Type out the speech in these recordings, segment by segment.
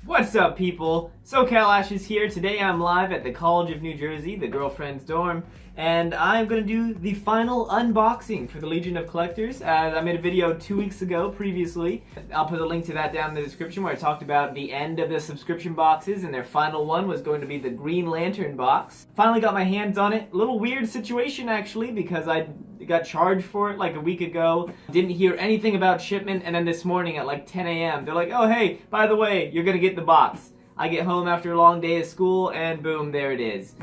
What's up, people? SoCalAshez here. Today I'm live at the College of New Jersey, the girlfriend's dorm, and I'm going to do the final unboxing for the Legion of Collectors. I made a video 2 weeks ago previously. I'll put a link to that down in the description where I talked about the end of the subscription boxes, and their final one was going to be the Green Lantern box. Finally got my hands on it. A little weird situation actually, because I got charged for it like a week ago. Didn't hear anything about shipment, and then this morning at like 10 a.m. they're like, oh hey, by the way, you're gonna get the box. I get home after a long day of school, and boom, there it is.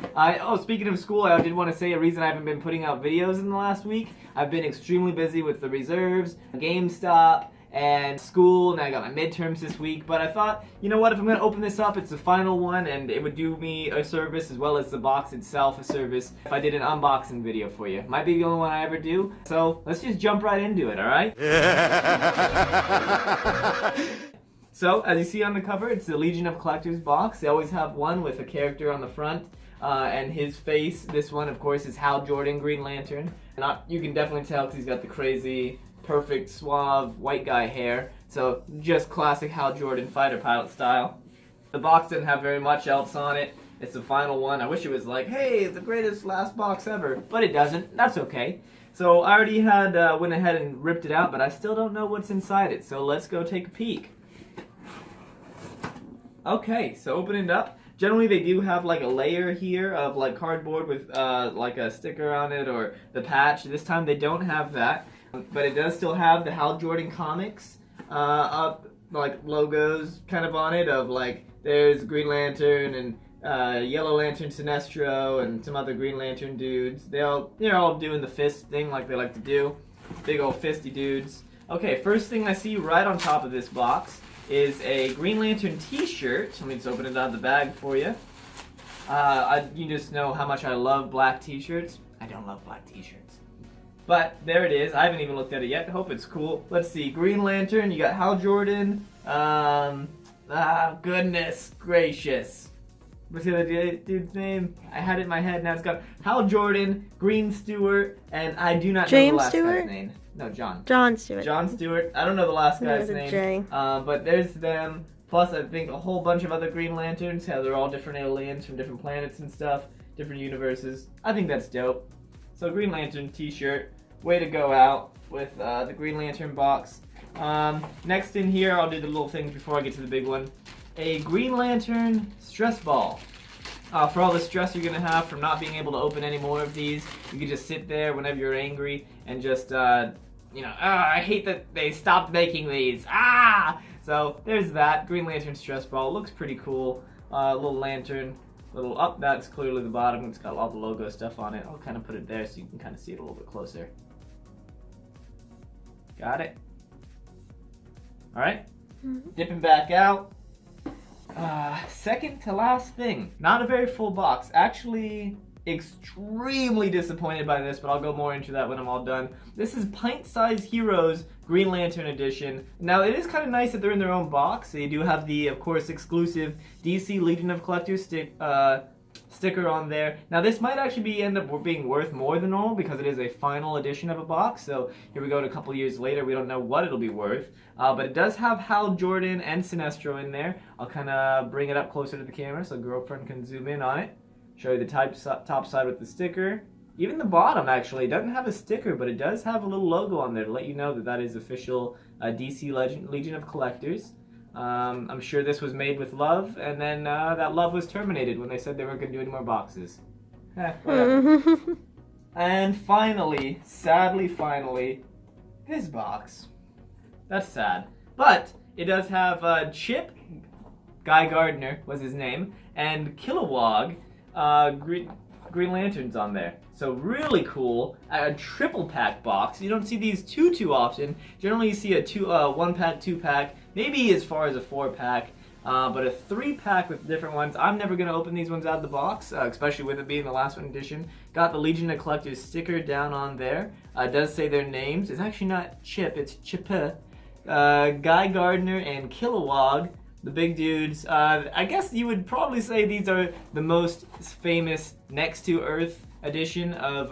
Speaking of school, I did want to say a reason I haven't been putting out videos in the last week. I've been extremely busy with the reserves, GameStop, and school, and I got my midterms this week, but I thought, you know what, if I'm going to open this up, it's the final one, and it would do me a service as well as the box itself a service if I did an unboxing video for you. Might be the only one I ever do, so let's just jump right into it, alright? So, as you see on the cover, it's the Legion of Collectors box. They always have one with a character on the front, and his face. This one, of course, is Hal Jordan, Green Lantern. You can definitely tell because he's got the crazy, perfect, suave, white guy hair. So, just classic Hal Jordan fighter pilot style. The box didn't have very much else on it. It's the final one. I wish it was like, hey, the greatest last box ever. But it doesn't. That's okay. So, I already had went ahead and ripped it out, but I still don't know what's inside it. So, let's go take a peek. Okay, so opening it up, generally they do have like a layer here of like cardboard with like a sticker on it or the patch. This time they don't have that, but it does still have the Hal Jordan comics up, like logos kind of on it of like there's Green Lantern and Yellow Lantern Sinestro and some other Green Lantern dudes. They're all doing the fist thing like they like to do. Big old fisty dudes. Okay, first thing I see right on top of this box is a Green Lantern t-shirt. Let me just open it out of the bag for you. You just know how much I love black t-shirts. I don't love black t-shirts. But there it is. I haven't even looked at it yet. Hope it's cool. Let's see. Green Lantern. You got Hal Jordan. Goodness gracious. What's the other dude's name? I had it in my head. Now it's got Hal Jordan, Green Stewart, and I do not know the last guy's name. No, John. John Stewart. John Stewart. I don't know the last guy's name. But there's them. Plus, I think a whole bunch of other Green Lanterns. How they're all different aliens from different planets and stuff, different universes. I think that's dope. So Green Lantern t-shirt. Way to go out with the Green Lantern box. Next in here, I'll do the little things before I get to the big one. A Green Lantern stress ball. For all the stress you're going to have from not being able to open any more of these, you can just sit there whenever you're angry and just, I hate that they stopped making these. So there's that. Green Lantern stress ball. Looks pretty cool. Little lantern. That's clearly the bottom. It's got all the logo stuff on it. I'll kind of put it there so you can kind of see it a little bit closer. Got it? Alright. Dipping back out. Second to last thing. Not a very full box. Actually, extremely disappointed by this, but I'll go more into that when I'm all done. This is Pint Size Heroes Green Lantern Edition. Now, it is kind of nice that they're in their own box. They do have the, of course, exclusive DC Legion of Collectors sticker on there. Now, this might actually end up being worth more than normal because it is a final edition of a box. So here we go, a couple years later, we don't know what it'll be worth. But it does have Hal Jordan and Sinestro in there. I'll kind of bring it up closer to the camera so girlfriend can zoom in on it. Show you the top side with the sticker. Even the bottom, actually, doesn't have a sticker, but it does have a little logo on there to let you know that that is official DC Legion of Collectors. I'm sure this was made with love, and then that love was terminated when they said they weren't going to do any more boxes. Whatever. And finally, sadly finally, this box. That's sad. But it does have Chip, Guy Gardner was his name, and Kilowog, Green Lanterns on there. So really cool. A triple pack box. You don't see these too often. Generally you see a 1 pack, 2 pack, maybe as far as a 4 pack. But a 3 pack with different ones. I'm never going to open these ones out of the box, especially with it being the last one edition. Got the Legion of Collectors sticker down on there. It does say their names. It's actually not Chip, it's Chippa. Guy Gardner and Kilowog, the big dudes. I guess you would probably say these are the most famous Next to Earth edition of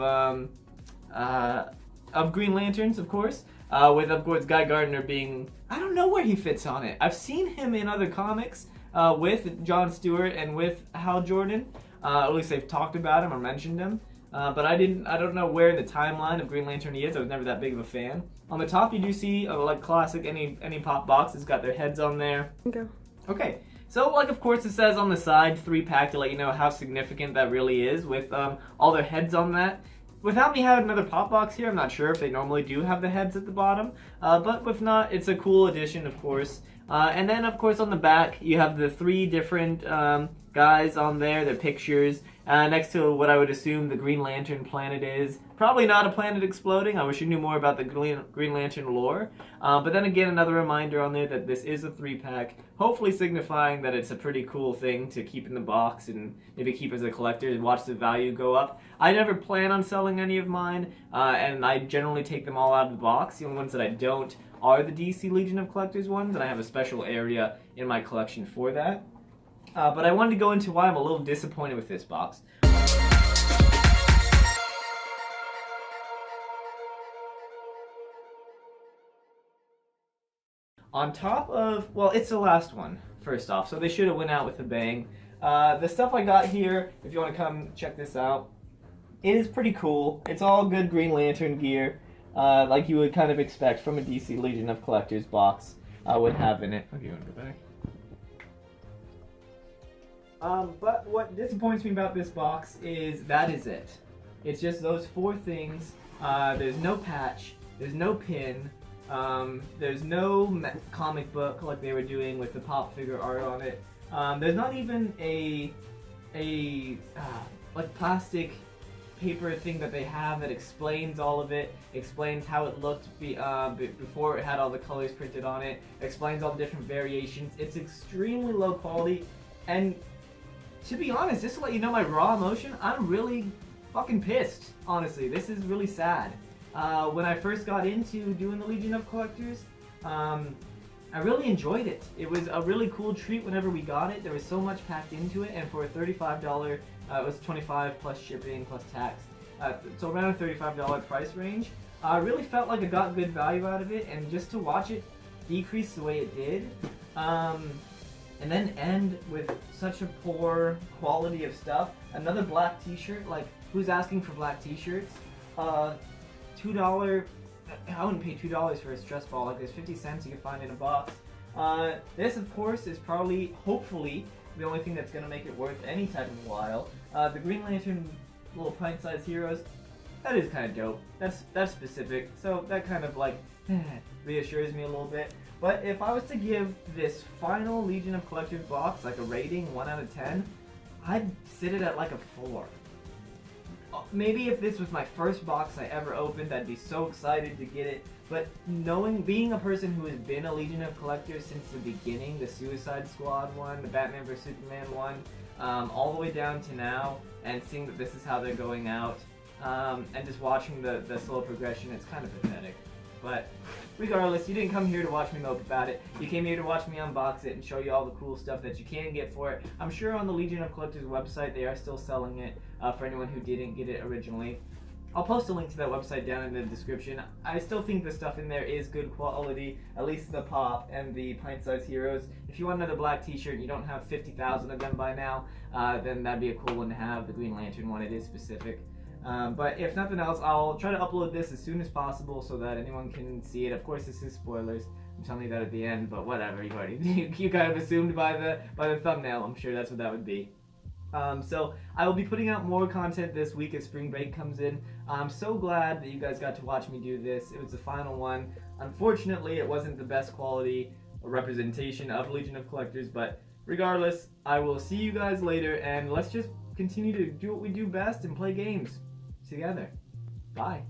Green Lanterns, of course. With, of course, Guy Gardner being... I don't know where he fits on it. I've seen him in other comics, with Jon Stewart and with Hal Jordan. At least they've talked about him or mentioned him. But I don't know where in the timeline of Green Lantern he is. I was never that big of a fan. On the top, you do see, like classic, any pop box has got their heads on there. Okay. So, like, of course, it says on the side 3-pack to let you know how significant that really is with all their heads on that. Without me having another pop box here, I'm not sure if they normally do have the heads at the bottom. But if not, it's a cool addition, of course. And then, of course, on the back, you have the 3 different guys on there, their pictures, next to what I would assume the Green Lantern planet is. Probably not a planet exploding. I wish you knew more about the Green Lantern lore. But then again, another reminder on there that this is a 3-pack, hopefully signifying that it's a pretty cool thing to keep in the box and maybe keep as a collector and watch the value go up. I never plan on selling any of mine, and I generally take them all out of the box. The only ones that I don't are the DC Legion of Collectors ones, and I have a special area in my collection for that. But I wanted to go into why I'm a little disappointed with this box. On top of, well, it's the last one, first off, so they should have went out with a bang. The stuff I got here, if you want to come check this out, it is pretty cool. It's all good Green Lantern gear, like you would kind of expect from a DC Legion of Collectors box would have in it. Okay, you want to go back? But what disappoints me about this box is that is it. It's just those 4 things. There's no patch, there's no pin, there's no comic book like they were doing with the pop figure art on it. There's not even a like plastic paper thing that they have that explains all of it, explains how it looked before it had all the colors printed on it, explains all the different variations. It's extremely low quality, and to be honest, just to let you know my raw emotion, I'm really fucking pissed, honestly. This is really sad. When I first got into doing the Legion of Collectors, I really enjoyed it. It was a really cool treat whenever we got it. There was so much packed into it, and for a $35, it was $25 plus shipping plus tax. So around a $35 price range. I really felt like I got good value out of it, and just to watch it decrease the way it did, and then end with such a poor quality of stuff. Another black t-shirt, like, who's asking for black t-shirts? $2, I wouldn't pay $2 for a stress ball. Like, there's 50 cents you can find in a box. This, of course, is probably, hopefully, the only thing that's going to make it worth any type of while. The Green Lantern little pint-sized heroes, that is kind of dope. That's specific, so that kind of, like, reassures me a little bit. But if I was to give this final Legion of Collectors box, like, a rating 1 out of 10, I'd sit it at, like, a 4. Maybe if this was my first box I ever opened, I'd be so excited to get it. But being a person who has been a Legion of Collectors since the beginning, the Suicide Squad one, the Batman vs Superman one, all the way down to now, and seeing that this is how they're going out, and just watching the slow progression, it's kind of pathetic. But regardless, you didn't come here to watch me mope about it. You came here to watch me unbox it and show you all the cool stuff that you can get for it. I'm sure on the Legion of Collectors website they are still selling it for anyone who didn't get it originally. I'll post a link to that website down in the description. I still think the stuff in there is good quality, at least the pop and the pint-sized heroes. If you want another black t-shirt and you don't have 50,000 of them by now, then that'd be a cool one to have. The Green Lantern one, it is specific. But if nothing else, I'll try to upload this as soon as possible so that anyone can see it. Of course, this is spoilers. I'm telling you that at the end, but whatever. You already you kind of assumed by the thumbnail. I'm sure that's what that would be. So I will be putting out more content this week as spring break comes in. I'm so glad that you guys got to watch me do this. It was the final one. Unfortunately, it wasn't the best quality representation of Legion of Collectors, but regardless, I will see you guys later, and let's just continue to do what we do best and play games together. Bye.